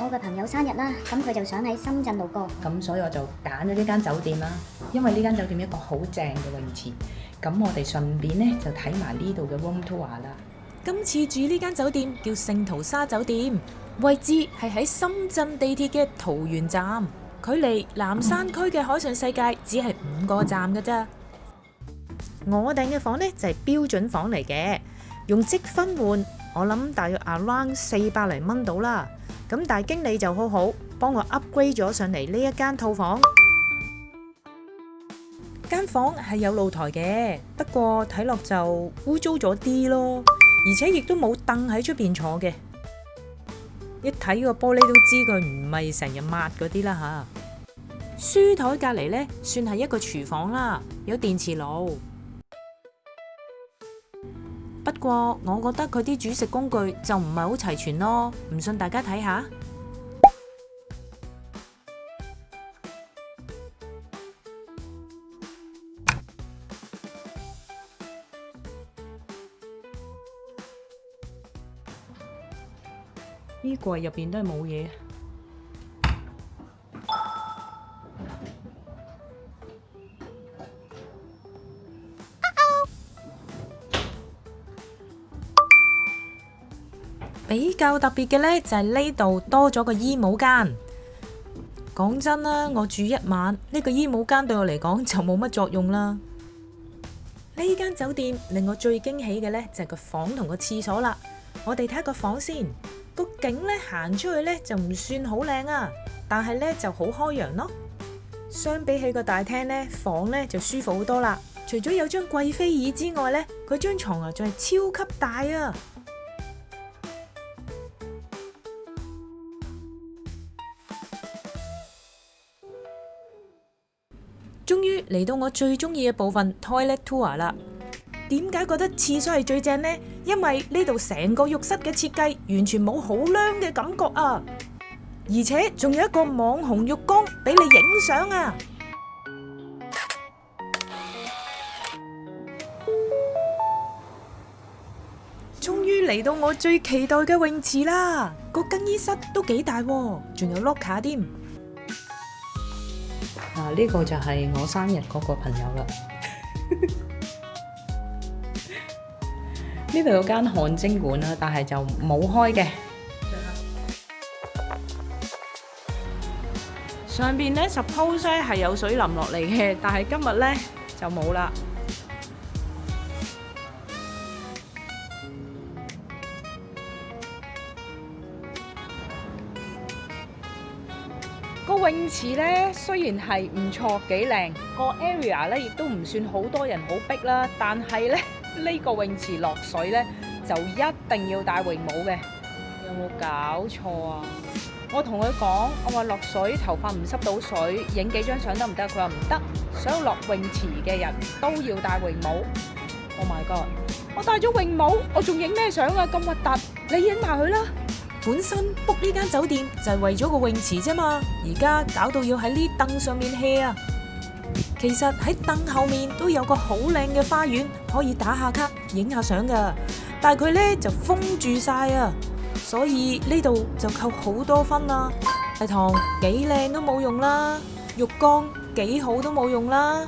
我個朋友生日啦，咁佢就想喺深圳度過，咁所以我就揀咗呢間酒店啦，因為呢間酒店一個好正嘅泳池，咁我哋順便呢就睇埋呢度嘅 room tour 啦。今次住呢間酒店叫聖淘沙酒店，位置係喺深圳地鐵嘅桃園站，距離南山區嘅海上世界只係5個站㗎咋。我訂嘅房呢就係標準房嚟嘅，用積分換，我諗大約 around 400零蚊到啦。咁但係經理就好好，幫我 upgrade 咗上嚟呢一間套房。間房係有露台嘅，不過睇落就污糟咗啲咯，而且亦都冇凳喺出邊坐嘅。一睇個玻璃都知佢唔係成日抹嗰啲啦吓。書台隔離呢，算係一個廚房啦，有電磁爐。不過我覺得佢啲煮食工具就唔係好齊全咯，唔信大家睇下。衣櫃入邊都係冇嘢。比較特別嘅呢，就係呢度多咗個衣帽間。講真啦，我住一晚呢個衣帽間對我嚟講就冇乜作用啦。呢間酒店令我最驚喜嘅呢，就係個房同個廁所啦。我哋睇下個房先，個景呢行出去呢就唔算好靚啊，但係呢就好開揚咯。相比起個大廳呢，房呢就舒服好多啦。除咗有張貴妃椅之外呢，佢張床啊仲係超級大啊！終於嚟到我最中意嘅部分 Toilet Tour 啦。點解覺得廁所係最正呢？因為呢度成個浴室嘅設計完全冇好娘嘅感覺啊！而且仲有一個網紅浴缸俾你影相啊！終於嚟到我最期待嘅泳池啦！個更衣室都幾大喎，仲有 locker 添。呢個就係我生日嗰個朋友啦。呢度有間汗蒸館啦，但係就冇開嘅。上邊呢 suppose 係有水淋落嚟嘅，但係今日呢就冇啦。個泳池咧雖然係唔錯幾靚，個 area 咧亦都唔算好多人好逼啦，但係咧呢個泳池落水咧就一定要戴泳帽嘅。有冇搞錯啊？我同佢講，我話落水頭髮唔濕到水，影幾張相得唔得？佢話唔得，所有落泳池嘅人都要戴泳帽。Oh my god！ 我戴咗泳帽，我仲影咩相啊？咁核突，你影埋佢啦！本身 book 呢間酒店就係為咗個泳池啫嘛，而家搞到要喺呢凳上面 hea 啊！其實喺凳後面都有個好靚嘅花園，可以打下卡、影下相噶，但係佢呢就封住晒啊，所以呢度就扣好多分啦。禮堂幾靚都冇用啦，浴缸幾好都冇用啦。